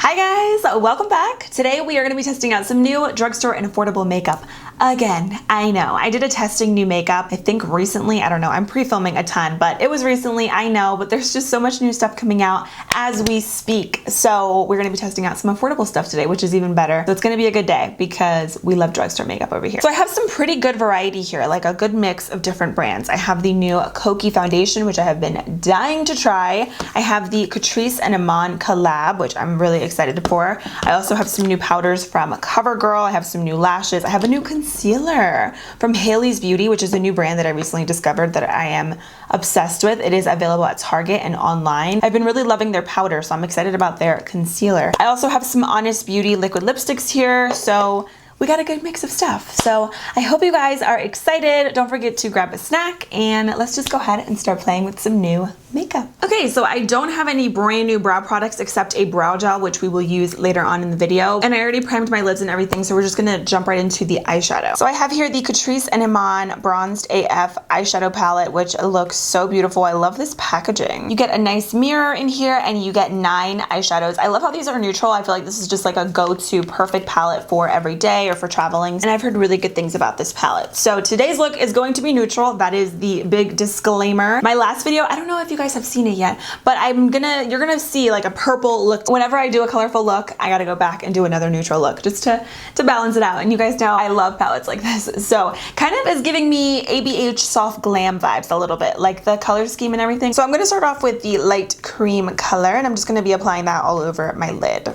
Hi guys, welcome back. Today we are going to be testing out some new drugstore and affordable makeup. Again, I know, I did a testing new makeup, I think recently, I don't know, I'm pre-filming a ton, but it was recently, I know, but there's just so much new stuff coming out as we speak. So we're going to be testing out some affordable stuff today, which is even better. So it's going to be a good day because we love drugstore makeup over here. So I have some pretty good variety here, like a good mix of different brands. I have the new Kokie foundation, which I have been dying to try. I have the CATRICE and EMAN collab, which I'm really excited for. I also have some new powders from COVERGIRL. I have some new lashes. I have a new concealer from Hailey's Beauty, which is a new brand that I recently discovered that I am obsessed with. It is available at Target and online. I've been really loving their powder, so I'm excited about their concealer. I also have some Honest Beauty liquid lipsticks here, so we got a good mix of stuff. So I hope you guys are excited. Don't forget to grab a snack and let's just go ahead and start playing with some new makeup. Okay, so I don't have any brand new brow products except a brow gel, which we will use later on in the video. And I already primed my lids and everything, so we're just gonna jump right into the eyeshadow. So I have here the CATRICE and EMAN Bronzed AF eyeshadow palette, which looks so beautiful. I love this packaging. You get a nice mirror in here and you get 9 eyeshadows. I love how these are neutral. I feel like this is just like a go-to perfect palette for every day or for traveling. And I've heard really good things about this palette. So today's look is going to be neutral. That is the big disclaimer. My last video, I don't know if you guys have seen it yet, but you're gonna see like a purple look. Whenever I do a colorful look, I gotta go back and do another neutral look just to balance it out. And you guys know I love palettes like this. So kind of is giving me ABH soft glam vibes a little bit, like the color scheme and everything. So I'm gonna start off with the light cream color and I'm just gonna be applying that all over my lid.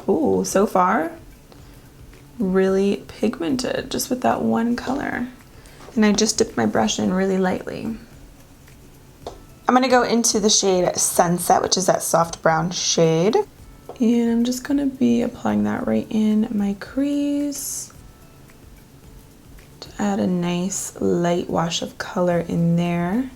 Ooh, so far, really pigmented just with that one color. And I just dipped my brush in really lightly. I'm gonna go into the shade Sunset, which is that soft brown shade. And I'm just gonna be applying that right in my crease to add a nice light wash of color in there.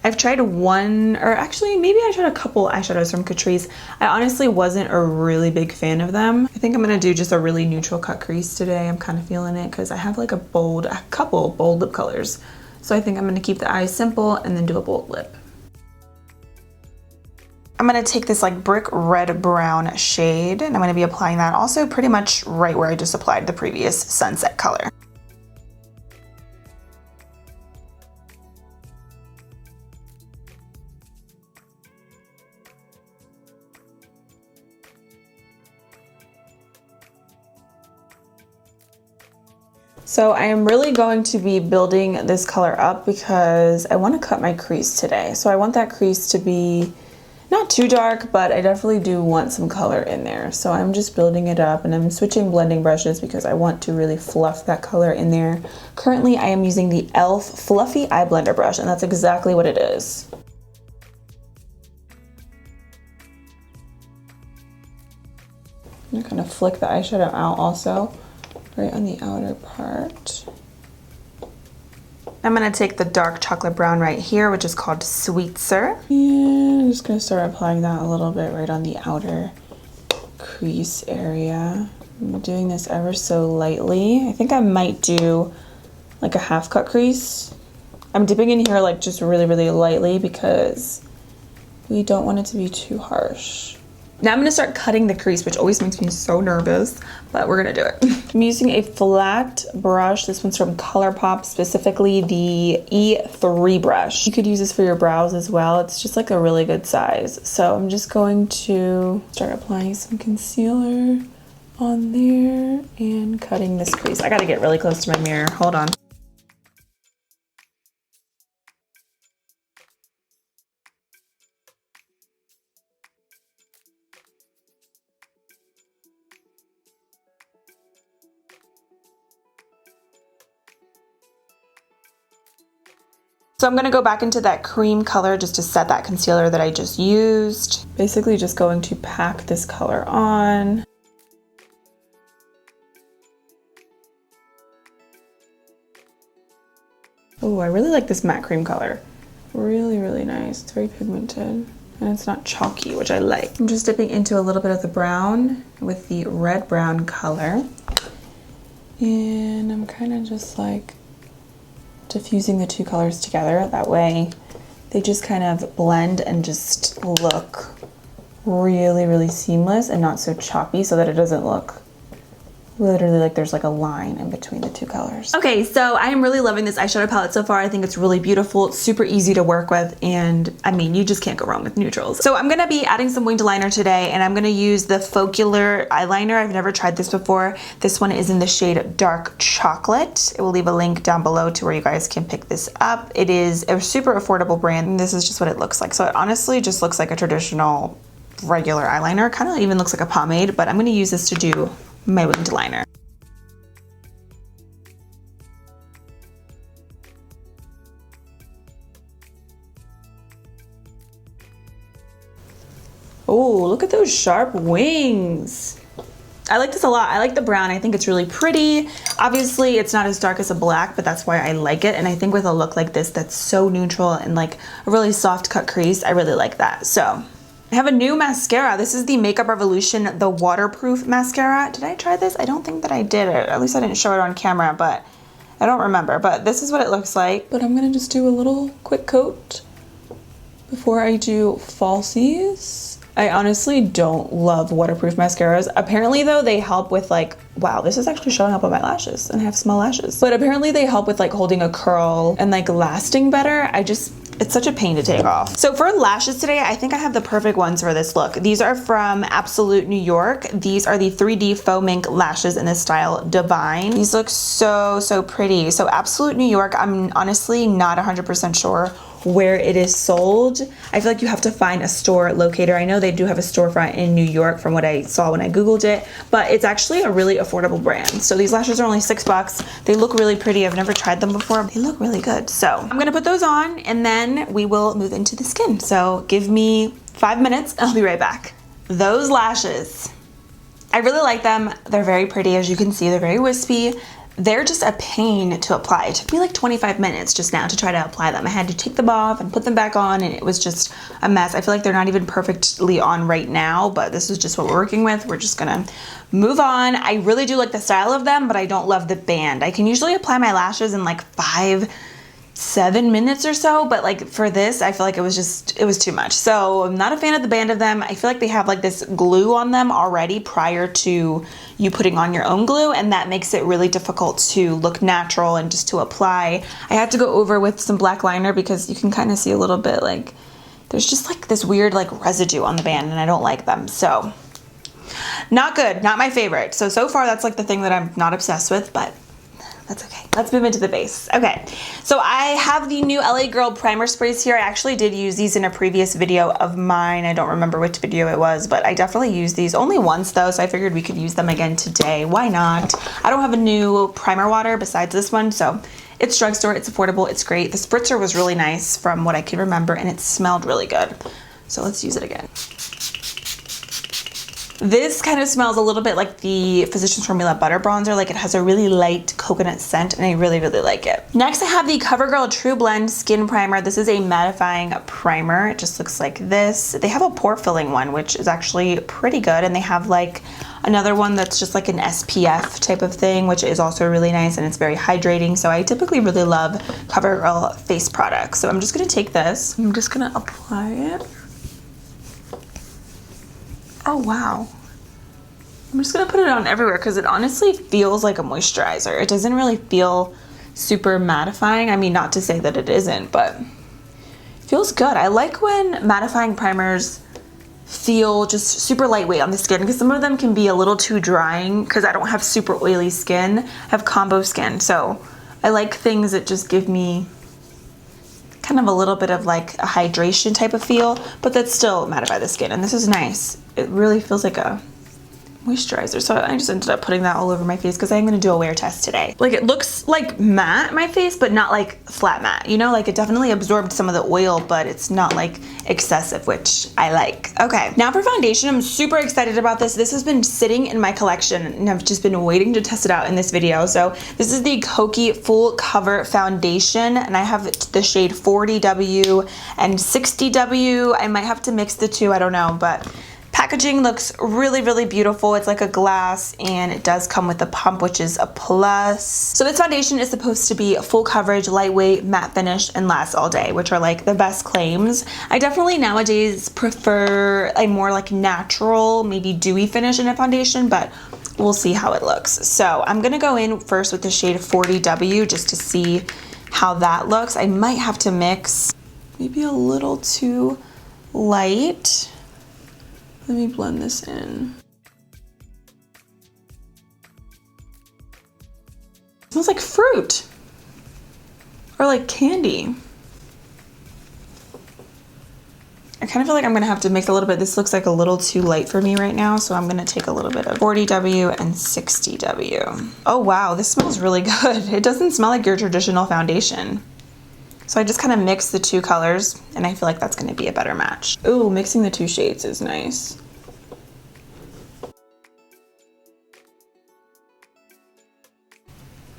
I've tried one, or actually maybe I tried a couple eyeshadows from Catrice. I honestly wasn't a really big fan of them. I think I'm gonna do just a really neutral cut crease today. I'm kind of feeling it because I have like a couple bold lip colors. So I think I'm gonna keep the eyes simple and then do a bold lip. I'm gonna take this like brick red brown shade and I'm gonna be applying that also pretty much right where I just applied the previous sunset color. So I am really going to be building this color up because I want to cut my crease today. So I want that crease to be not too dark, but I definitely do want some color in there. So I'm just building it up and I'm switching blending brushes because I want to really fluff that color in there. Currently I am using the e.l.f. Fluffy Eye Blender brush and that's exactly what it is. I'm gonna flick the eyeshadow out also, right on the outer part. I'm gonna take the dark chocolate brown right here, which is called Sweetser. And I'm just gonna start applying that a little bit right on the outer crease area. I'm doing this ever so lightly. I think I might do like a half cut crease. I'm dipping in here like just really, really lightly because we don't want it to be too harsh. Now I'm gonna start cutting the crease, which always makes me so nervous, but we're gonna do it. I'm using a flat brush. This one's from ColourPop, specifically the E3 brush. You could use this for your brows as well. It's just like a really good size. So I'm just going to start applying some concealer on there and cutting this crease. I gotta get really close to my mirror, hold on. So I'm gonna go back into that cream color just to set that concealer that I just used. Basically just going to pack this color on. Oh, I really like this matte cream color. Really, really nice. It's very pigmented and it's not chalky, which I like. I'm just dipping into a little bit of the brown with the red brown color. And I'm kind of just like diffusing the two colors together. That way they just kind of blend and just look really, really seamless and not so choppy so that it doesn't look literally like there's like a line in between the two colors. Okay, so I am really loving this eyeshadow palette so far. I think it's really beautiful. It's super easy to work with, and I mean, you just can't go wrong with neutrals. So I'm gonna be adding some winged liner today, and I'm gonna use the FOCALLURE eyeliner. I've never tried this before. This one is in the shade Dark Chocolate. It will leave a link down below to where you guys can pick this up. It is a super affordable brand, and this is just what it looks like. So it honestly just looks like a traditional regular eyeliner. Kind of even looks like a pomade, but I'm gonna use this to do my winged liner. Oh, look at those sharp wings. I like this a lot. I like the brown. I think it's really pretty. Obviously, it's not as dark as a black, but that's why I like it. And I think with a look like this that's so neutral and like a really soft cut crease, I really like that. So I have a new mascara. This is the Makeup Revolution, the waterproof mascara. Did I try this? I don't think that I did it. At least I didn't show it on camera, but I don't remember. But this is what it looks like. But I'm gonna just do a little quick coat before I do falsies. I honestly don't love waterproof mascaras. Apparently though, they help with like, wow, this is actually showing up on my lashes and I have small lashes. But apparently they help with like holding a curl and like lasting better. It's such a pain to take off. So for lashes today, I think I have the perfect ones for this look. These are from Absolute New York. These are the 3D faux mink lashes in the style Divine. These look so, so pretty. So Absolute New York, I'm honestly not 100% sure where it is sold. I feel like you have to find a store locator. I know they do have a storefront in New York from what I saw when I Googled it, but it's actually a really affordable brand. So these lashes are only $6. They look really pretty. I've never tried them before. They look really good. So I'm gonna put those on and then we will move into the skin. So give me 5 minutes and I'll be right back. Those lashes, I really like them. They're very pretty. As you can see, they're very wispy. They're just a pain to apply. It took me like 25 minutes just now to try to apply them. I had to take them off and put them back on and it was just a mess. I feel like they're not even perfectly on right now, but this is just what we're working with. We're just gonna move on. I really do like the style of them, but I don't love the band. I can usually apply my lashes in like 5-7 minutes or so, but like for this, I feel like it was too much. So I'm not a fan of the band of them. I feel like they have like this glue on them already prior to you putting on your own glue, and that makes it really difficult to look natural and just to apply. I had to go over with some black liner because you can kind of see a little bit like there's just like this weird like residue on the band and I don't like them. So not good, not my favorite. So far that's like the thing that I'm not obsessed with, but that's okay. Let's move into the base. Okay, so I have the new LA Girl primer sprays here. I actually did use these in a previous video of mine. I don't remember which video it was, but I definitely used these only once though, so I figured we could use them again today. Why not? I don't have a new primer water besides this one, so it's drugstore, it's affordable, it's great. The spritzer was really nice from what I can remember, and it smelled really good. So let's use it again. This kind of smells a little bit like the Physicians Formula Butter Bronzer. Like it has a really light coconut scent and I really, really like it. Next I have the CoverGirl True Blend Skin Primer. This is a mattifying primer. It just looks like this. They have a pore filling one, which is actually pretty good. And they have like another one that's just like an SPF type of thing, which is also really nice and it's very hydrating. So I typically really love CoverGirl face products. So I'm just gonna take this. I'm just gonna apply it. Oh wow. I'm just gonna put it on everywhere because it honestly feels like a moisturizer. It doesn't really feel super mattifying. I mean, not to say that it isn't, but it feels good. I like when mattifying primers feel just super lightweight on the skin because some of them can be a little too drying because I don't have super oily skin. I have combo skin, so I like things that just give me kind of a little bit of like a hydration type of feel, but that's still mattify the skin, and this is nice. It really feels like a moisturizer, so I just ended up putting that all over my face because I'm going to do a wear test today. Like it looks like matte my face, but not like flat matte, you know, like it definitely absorbed some of the oil, but it's not like excessive, which I like. Okay, now for foundation, I'm super excited about this. This has been sitting in my collection and I've just been waiting to test it out in this video. So this is the Kokie Full Cover Foundation and I have the shade 40W and 60W. I might have to mix the two, I don't know, but pack packaging looks really, really beautiful. It's like a glass and it does come with a pump, which is a plus. So this foundation is supposed to be full coverage, lightweight, matte finish, and lasts all day, which are like the best claims. I definitely nowadays prefer a more like natural, maybe dewy finish in a foundation, but we'll see how it looks. So I'm gonna go in first with the shade 40W just to see how that looks. I might have to mix maybe a little too light. Let me blend this in. It smells like fruit or like candy. I kind of feel like I'm gonna have to mix a little bit. This looks like a little too light for me right now, so I'm gonna take a little bit of 40W and 60W. Oh wow, this smells really good. It doesn't smell like your traditional foundation. So I just kind of mix the two colors and I feel like that's gonna be a better match. Ooh, mixing the two shades is nice.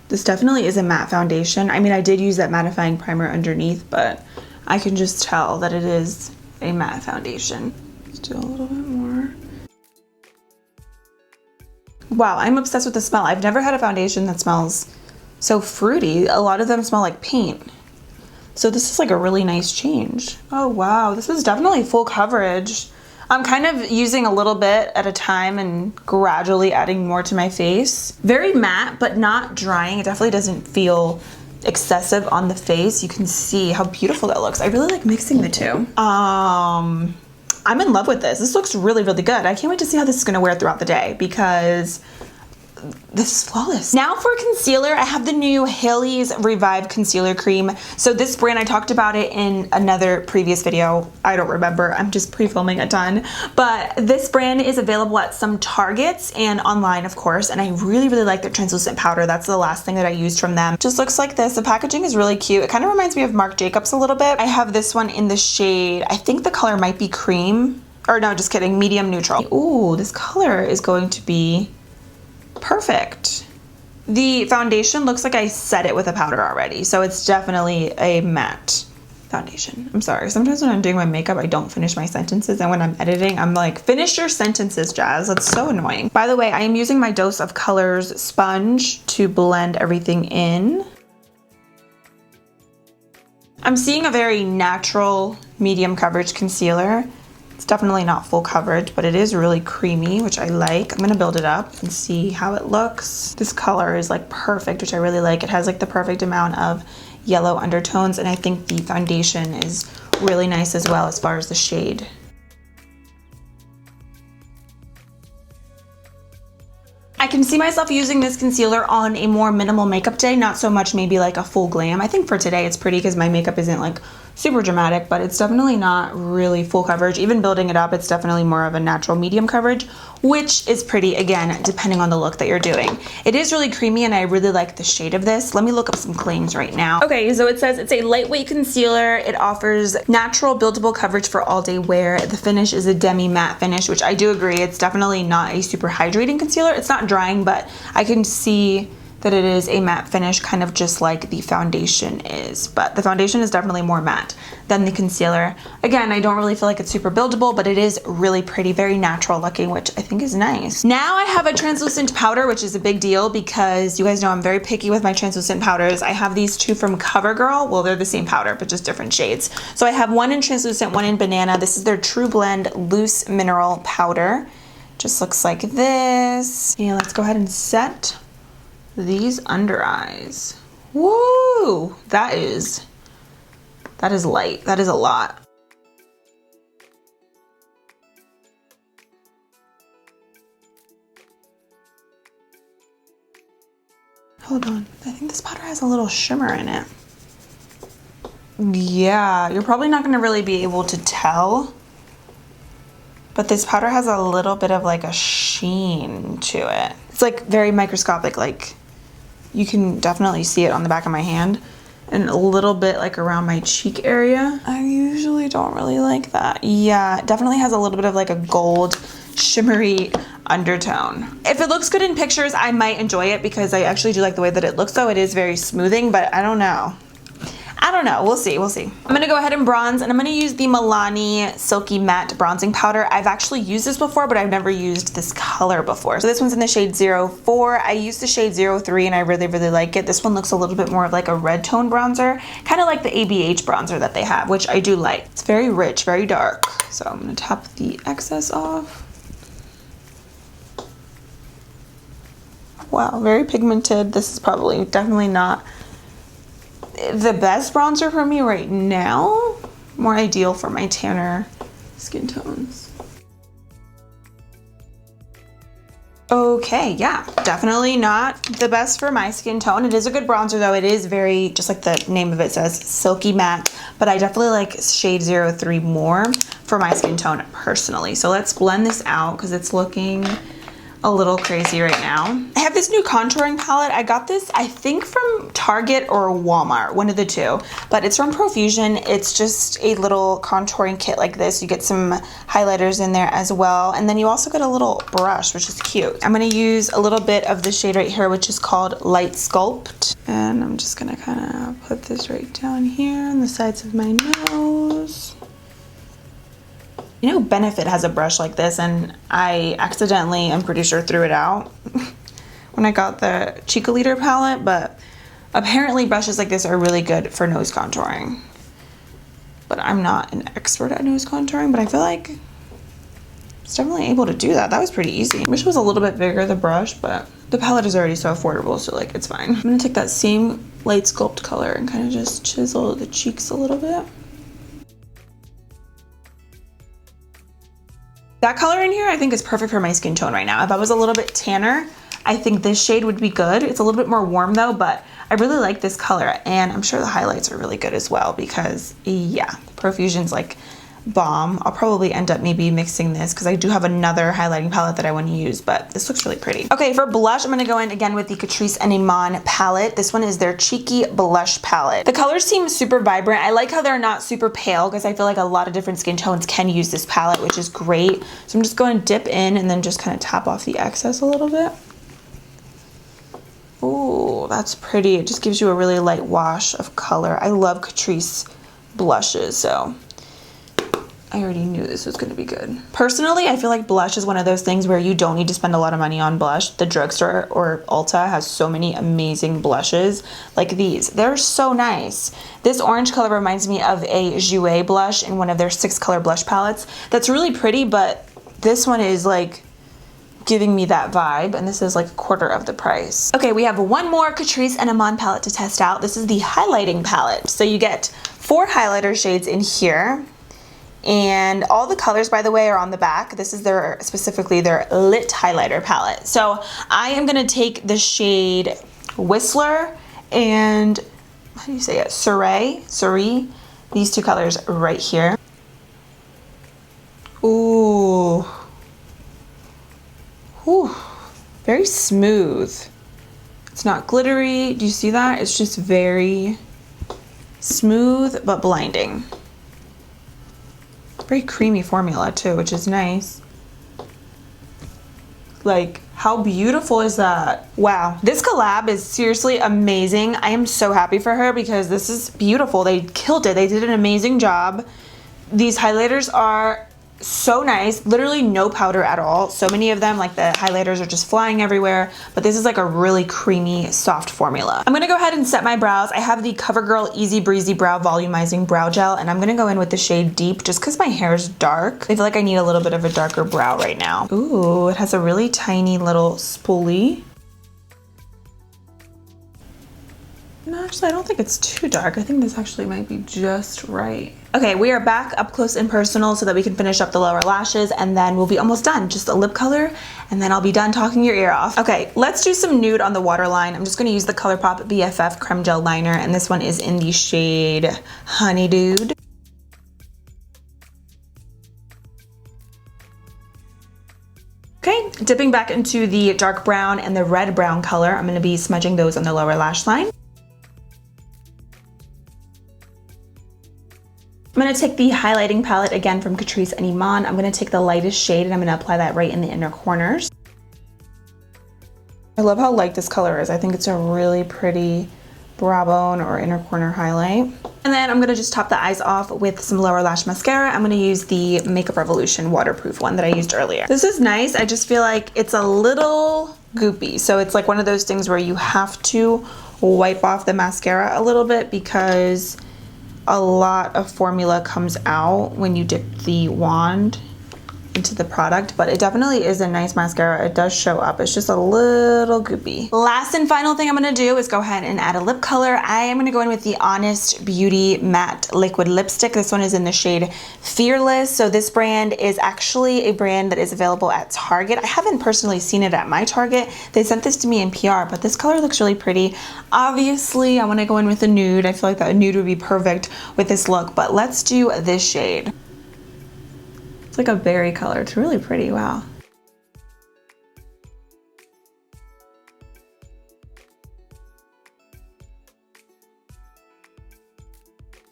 This definitely is a matte foundation. I mean, I did use that mattifying primer underneath, but I can just tell that it is a matte foundation. Let's do a little bit more. Wow, I'm obsessed with the smell. I've never had a foundation that smells so fruity. A lot of them smell like paint. So this is like a really nice change. Oh wow, this is definitely full coverage. I'm kind of using a little bit at a time and gradually adding more to my face. Very matte, but not drying. It definitely doesn't feel excessive on the face. You can see how beautiful that looks. I really like mixing the two. I'm in love with this. This looks really, really good. I can't wait to see how this is gonna wear throughout the day because this is flawless. Now for concealer, I have the new Haley's Revive Concealer Cream. So this brand, I talked about it in another previous video. I don't remember, I'm just pre-filming a ton. But this brand is available at some Targets and online, of course. And I really, really like their translucent powder. That's the last thing that I used from them. Just looks like this. The packaging is really cute. It kind of reminds me of Marc Jacobs a little bit. I have this one in the shade, I think the color might be cream. Or no, just kidding, medium neutral. Ooh, this color is going to be perfect. The foundation looks like I set it with a powder already, so it's definitely a matte foundation. I'm sorry, sometimes when I'm doing my makeup, I don't finish my sentences, and when I'm editing, I'm like, finish your sentences, Jazz. That's so annoying. By the way, I am using my Dose of Colors sponge to blend everything in. I'm seeing a very natural medium coverage concealer. It's definitely not full coverage, but it is really creamy, which I like. I'm gonna build it up and see how it looks. This color is like perfect, which I really like. It has like the perfect amount of yellow undertones, and I think the foundation is really nice as well as far as the shade. I can see myself using this concealer on a more minimal makeup day, not so much maybe like a full glam. I think for today it's pretty because my makeup isn't like super dramatic, but it's definitely not really full coverage. Even building it up, it's definitely more of a natural medium coverage, which is pretty, again, depending on the look that you're doing. It is really creamy and I really like the shade of this. Let me look up some claims right now. Okay, so it says it's a lightweight concealer. It offers natural buildable coverage for all day wear. The finish is a demi matte finish, which I do agree. It's definitely not a super hydrating concealer. It's not drying, but I can see that it is a matte finish, kind of just like the foundation is. But the foundation is definitely more matte than the concealer. Again, I don't really feel like it's super buildable, but it is really pretty, very natural looking, which I think is nice. Now I have a translucent powder, which is a big deal because you guys know I'm very picky with my translucent powders. I have these two from CoverGirl. Well, they're the same powder, but just different shades. So I have one in translucent, one in banana. This is their True Blend Loose Mineral Powder. Just looks like this. And let's go ahead and set these under eyes. Woo! That is light. That is a lot. Hold on. I think this powder has a little shimmer in it. Yeah, you're probably not going to really be able to tell, but this powder has a little bit of like a sheen to it. It's like very microscopic, like you can definitely see it on the back of my hand and a little bit like around my cheek area. I usually don't really like that. Yeah, it definitely has a little bit of like a gold shimmery undertone. If it looks good in pictures, I might enjoy it because I actually do like the way that it looks, though. It is very smoothing, but I don't know. I I don't know, we'll see, we'll see. I'm gonna go ahead and bronze, and I'm gonna use the Milani Silky Matte Bronzing Powder. I've actually used this before, but I've never used this color before. So this one's in the shade 04. I used the shade 03 and I really, really like it. This one looks a little bit more of like a red tone bronzer, kind of like the ABH bronzer that they have, which I do like. It's very rich, very dark. So I'm gonna tap the excess off. Wow, very pigmented. This is probably definitely not the best bronzer for me right now. More ideal for my tanner skin tones. Okay, yeah, definitely not the best for my skin tone. It is a good bronzer though. It is very, just like the name of it says, silky matte, but I definitely like shade 03 more for my skin tone personally. So let's blend this out because it's looking a little crazy right now. I have this new contouring palette. I got this, I think from Target or Walmart, one of the two, but it's from Profusion. It's just a little contouring kit like this. You get some highlighters in there as well. And then you also get a little brush, which is cute. I'm gonna use a little bit of the shade right here, which is called Light Sculpt. And I'm just gonna kind of put this right down here on the sides of my nose. You know, Benefit has a brush like this, and I accidentally, I'm pretty sure, threw it out when I got the Cheekaliter palette, but apparently brushes like this are really good for nose contouring. But I'm not an expert at nose contouring, but I feel like it's definitely able to do that. That was pretty easy. I wish it was a little bit bigger, the brush, but the palette is already so affordable, so like it's fine. I'm gonna take that same Light Sculpt color and kind of just chisel the cheeks a little bit. That color in here I think is perfect for my skin tone right now. If I was a little bit tanner, I think this shade would be good. It's a little bit more warm though, but I really like this color, and I'm sure the highlights are really good as well because yeah, Profusion's like bomb. I'll probably end up maybe mixing this because I do have another highlighting palette that I want to use, but this looks really pretty. Okay, for blush, I'm going to go in again with the CATRICE and EMAN palette. This one is their Cheeky Blush palette. The colors seem super vibrant. I like how they're not super pale because I feel like a lot of different skin tones can use this palette, which is great. So I'm just going to dip in and then just kind of tap off the excess a little bit. Ooh, that's pretty. It just gives you a really light wash of color. I love CATRICE blushes, so I already knew this was gonna be good. Personally, I feel like blush is one of those things where you don't need to spend a lot of money on blush. The drugstore or Ulta has so many amazing blushes like these. They're so nice. This orange color reminds me of a Jouer blush in one of their 6-color blush palettes. That's really pretty, but this one is like giving me that vibe, and this is like a quarter of the price. Okay, we have one more CATRICE and EMAN palette to test out. This is the highlighting palette. So you get 4 highlighter shades in here. And all the colors, by the way, are on the back. This is their, specifically their lit highlighter palette. So I am gonna take the shade Whistler and, how do you say it, Surrey, these 2 colors right here. Ooh. Ooh. Very smooth. It's not glittery, do you see that? It's just very smooth, but blinding. Very creamy formula too, which is nice. Like, how beautiful is that? Wow, this collab is seriously amazing. I am so happy for her because this is beautiful. They killed it. They did an amazing job. These highlighters are so nice. Literally no powder at all. So many of them, like the highlighters are just flying everywhere, but this is like a really creamy, soft formula. I'm gonna go ahead and set my brows. I have the CoverGirl Easy Breezy Brow Volumizing Brow Gel, and I'm gonna go in with the shade Deep just because my hair is dark. I feel like I need a little bit of a darker brow right now. Ooh, it has a really tiny little spoolie. No, actually, I don't think it's too dark. I think this actually might be just right. Okay, we are back up close and personal so that we can finish up the lower lashes, and then we'll be almost done. Just a lip color, and then I'll be done talking your ear off. Okay, let's do some nude on the waterline. I'm just gonna use the ColourPop BFF Creme Gel Liner, and this one is in the shade Honey Dude. Okay, dipping back into the dark brown and the red brown color, I'm gonna be smudging those on the lower lash line. I'm gonna take the highlighting palette again from CATRICE and EMAN. I'm gonna take the lightest shade and I'm gonna apply that right in the inner corners. I love how light this color is. I think it's a really pretty brow bone or inner corner highlight. And then I'm gonna just top the eyes off with some lower lash mascara. I'm gonna use the Makeup Revolution waterproof one that I used earlier. This is nice. I just feel like it's a little goopy. So it's like one of those things where you have to wipe off the mascara a little bit because a lot of formula comes out when you dip the wand into the product, but it definitely is a nice mascara. It does show up. It's just a little goopy. Last and final thing I'm gonna do is go ahead and add a lip color. I am gonna go in with the Honest Beauty Matte Liquid Lipstick. This one is in the shade Fearless. So this brand is actually a brand that is available at Target. I haven't personally seen it at my Target. They sent this to me in PR, but this color looks really pretty. Obviously, I wanna go in with a nude. I feel like that nude would be perfect with this look, but let's do this shade. It's like a berry color. It's really pretty. Wow.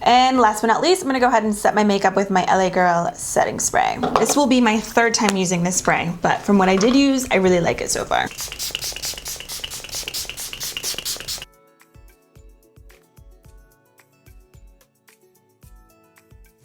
And last but not least, I'm gonna go ahead and set my makeup with my LA Girl setting spray. This will be my third time using this spray, but from what I did use, I really like it so far.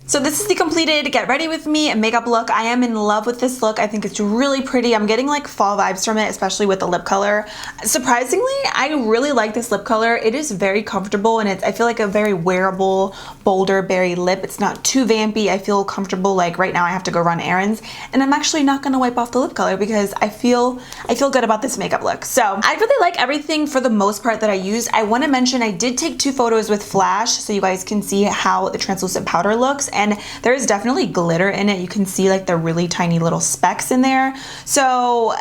So this is the completed Get Ready With Me makeup look. I am in love with this look. I think it's really pretty. I'm getting like fall vibes from it, especially with the lip color. Surprisingly, I really like this lip color. It is very comfortable and I feel like a very wearable, bolder berry lip. It's not too vampy. I feel comfortable. Like right now I have to go run errands and I'm actually not gonna wipe off the lip color because I feel good about this makeup look. So I really like everything for the most part that I used. I wanna mention I did take 2 photos with flash so you guys can see how the translucent powder looks. And there is definitely glitter in it. You can see like the really tiny little specks in there. So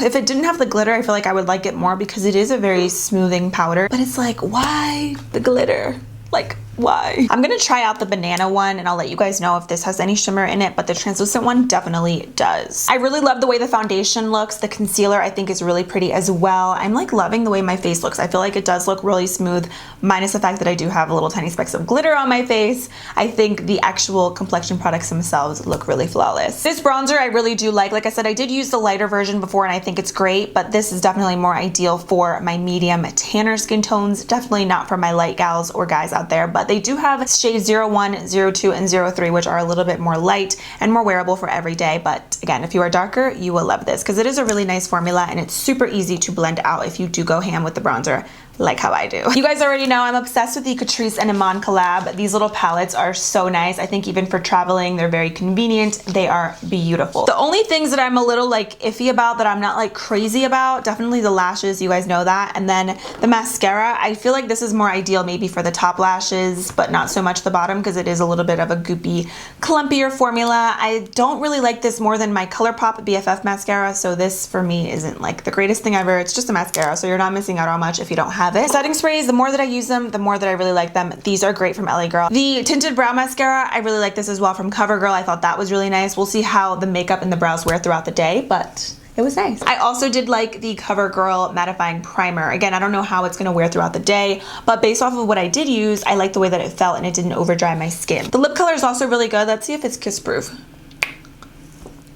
if it didn't have the glitter, I feel like I would like it more because it is a very smoothing powder. But it's like, why the glitter? Like, why? I'm gonna try out the banana one and I'll let you guys know if this has any shimmer in it, but the translucent one definitely does. I really love the way the foundation looks. The concealer I think is really pretty as well. I'm like loving the way my face looks. I feel like it does look really smooth, minus the fact that I do have little tiny specks of glitter on my face. I think the actual complexion products themselves look really flawless. This bronzer I really do like. Like I said, I did use the lighter version before and I think it's great, but this is definitely more ideal for my medium tanner skin tones. Definitely not for my light gals or guys out there, but they do have shades 01, 02, and 03, which are a little bit more light and more wearable for every day. But again, if you are darker, you will love this because it is a really nice formula and it's super easy to blend out if you do go ham with the bronzer like how I do. You guys already know I'm obsessed with the CATRICE and EMAN collab. These little palettes are so nice. I think even for traveling, they're very convenient. They are beautiful. The only things that I'm a little like iffy about that I'm not like crazy about, definitely the lashes, you guys know that. And then the mascara, I feel like this is more ideal maybe for the top lashes, but not so much the bottom because it is a little bit of a goopy, clumpier formula. I don't really like this more than my ColourPop BFF mascara. So this for me isn't like the greatest thing ever. It's just a mascara. So you're not missing out on much if you don't have it. Setting sprays, the more that I use them, the more that I really like them. These are great from LA Girl. The tinted brow mascara, I really like this as well from CoverGirl. I thought that was really nice. We'll see how the makeup and the brows wear throughout the day, but it was nice. I also did like the CoverGirl mattifying primer. Again, I don't know how it's gonna wear throughout the day, but based off of what I did use, I like the way that it felt and it didn't over dry my skin. The lip color is also really good. Let's see if it's kiss proof.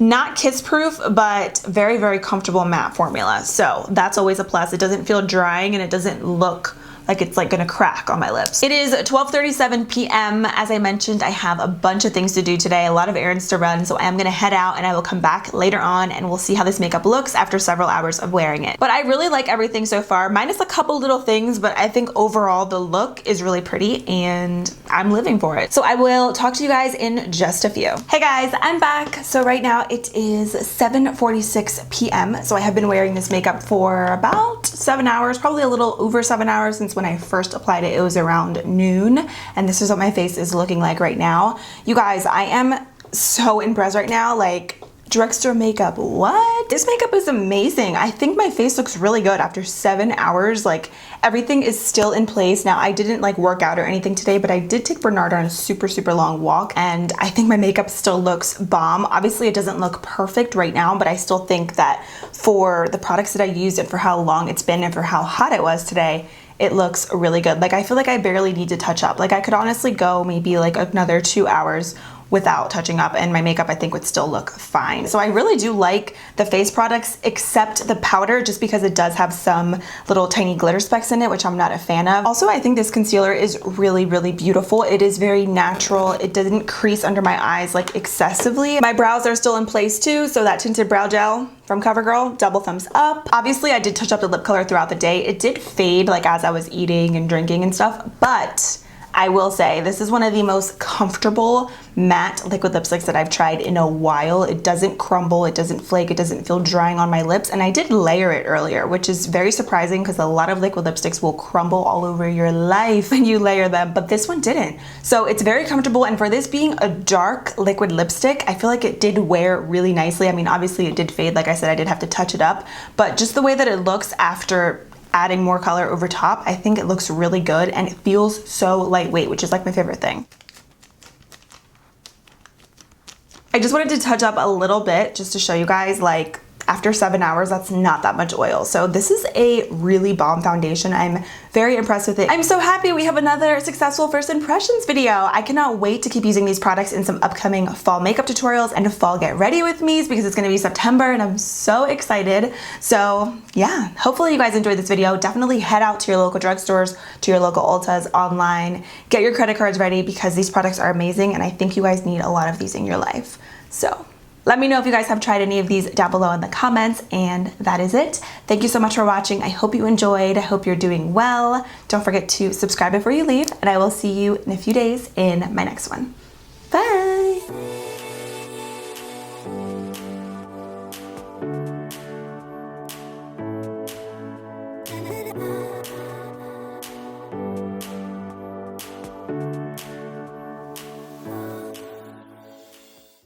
Not kiss proof, but very, very comfortable matte formula. So that's always a plus. It doesn't feel drying and it doesn't look like it's like gonna crack on my lips. It is 12:37 p.m. As I mentioned, I have a bunch of things to do today, a lot of errands to run, so I am gonna head out and I will come back later on and we'll see how this makeup looks after several hours of wearing it. But I really like everything so far, minus a couple little things, but I think overall the look is really pretty and I'm living for it. So I will talk to you guys in just a few. Hey guys, I'm back. So right now it is 7:46 p.m. So I have been wearing this makeup for about 7 hours, probably a little over 7 hours since when I first applied it. It was around noon and this is what my face is looking like right now. You guys, I am so impressed right now. Like, drugstore makeup, what? This makeup is amazing. I think my face looks really good after 7 hours. Like, everything is still in place. Now, I didn't like work out or anything today, but I did take Bernard on a super, super long walk and I think my makeup still looks bomb. Obviously, it doesn't look perfect right now, but I still think that for the products that I used and for how long it's been and for how hot it was today, it looks really good. Like, I feel like I barely need to touch up. Like, I could honestly go maybe like another 2 hours without touching up, and my makeup I think would still look fine. So I really do like the face products except the powder, just because it does have some little tiny glitter specks in it, which I'm not a fan of. Also, I think this concealer is really, really beautiful. It is very natural. It doesn't crease under my eyes like excessively. My brows are still in place too, so that tinted brow gel from CoverGirl, double thumbs up. Obviously, I did touch up the lip color throughout the day. It did fade like as I was eating and drinking and stuff, but I will say this is one of the most comfortable matte liquid lipsticks that I've tried in a while. It doesn't crumble, it doesn't flake, it doesn't feel drying on my lips, and I did layer it earlier, which is very surprising because a lot of liquid lipsticks will crumble all over your life when you layer them, but this one didn't. So it's very comfortable, and for this being a dark liquid lipstick, I feel like it did wear really nicely. I mean, obviously it did fade, like I said, I did have to touch it up, but just the way that it looks after adding more color over top, I think it looks really good, and it feels so lightweight, which is like my favorite thing. I just wanted to touch up a little bit just to show you guys, like, after 7 hours, that's not that much oil. So this is a really bomb foundation. I'm very impressed with it. I'm so happy we have another successful first impressions video. I cannot wait to keep using these products in some upcoming fall makeup tutorials and fall get ready with me's, because it's gonna be September and I'm so excited. So yeah, hopefully you guys enjoyed this video. Definitely head out to your local drugstores, to your local Ultas, online, get your credit cards ready, because these products are amazing and I think you guys need a lot of these in your life. So let me know if you guys have tried any of these down below in the comments, and that is it. Thank you so much for watching. I hope you enjoyed. I hope you're doing well. Don't forget to subscribe before you leave, and I will see you in a few days in my next one.